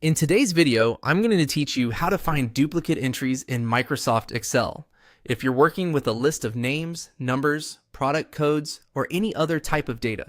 In today's video, I'm going to teach you how to find duplicate entries in Microsoft Excel. If you're working with a list of names, numbers, product codes, or any other type of data,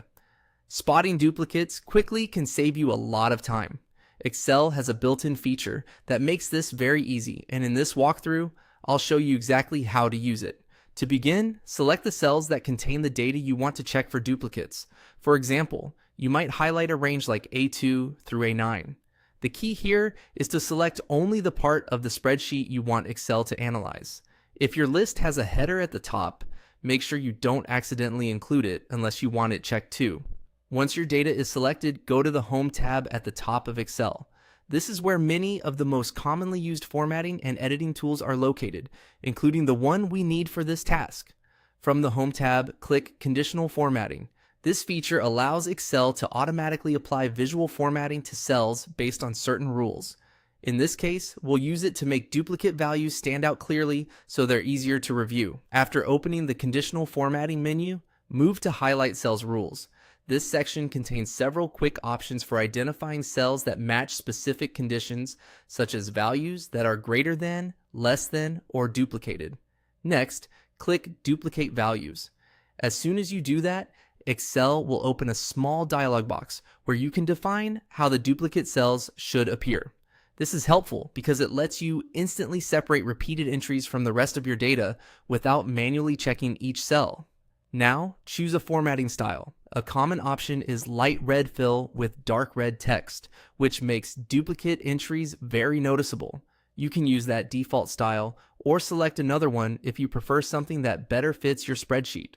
spotting duplicates quickly can save you a lot of time. Excel has a built-in feature that makes this very easy, and in this walkthrough, I'll show you exactly how to use it. To begin, select the cells that contain the data you want to check for duplicates. For example, you might highlight a range like A2 through A9. The key here is to select only the part of the spreadsheet you want Excel to analyze. If your list has a header at the top, make sure you don't accidentally include it unless you want it checked too. Once your data is selected, go to the Home tab at the top of Excel. This is where many of the most commonly used formatting and editing tools are located, including the one we need for this task. From the Home tab, click Conditional Formatting. This feature allows Excel to automatically apply visual formatting to cells based on certain rules. In this case, we'll use it to make duplicate values stand out clearly so they're easier to review. After opening the Conditional Formatting menu, move to Highlight Cells Rules. This section contains several quick options for identifying cells that match specific conditions, such as values that are greater than, less than, or duplicated. Next, click Duplicate Values. As soon as you do that, Excel will open a small dialog box where you can define how the duplicate cells should appear. This is helpful because it lets you instantly separate repeated entries from the rest of your data without manually checking each cell. Now, choose a formatting style. A common option is light red fill with dark red text, which makes duplicate entries very noticeable. You can use that default style or select another one if you prefer something that better fits your spreadsheet.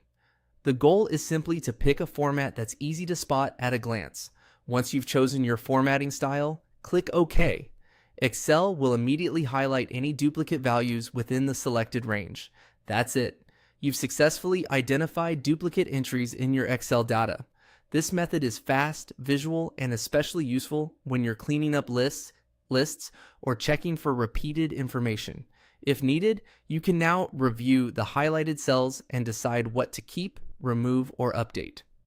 The goal is simply to pick a format that's easy to spot at a glance. Once you've chosen your formatting style, click OK. Excel will immediately highlight any duplicate values within the selected range. That's it. You've successfully identified duplicate entries in your Excel data. This method is fast, visual, and especially useful when you're cleaning up lists, or checking for repeated information. If needed, you can now review the highlighted cells and decide what to keep, remove, or update.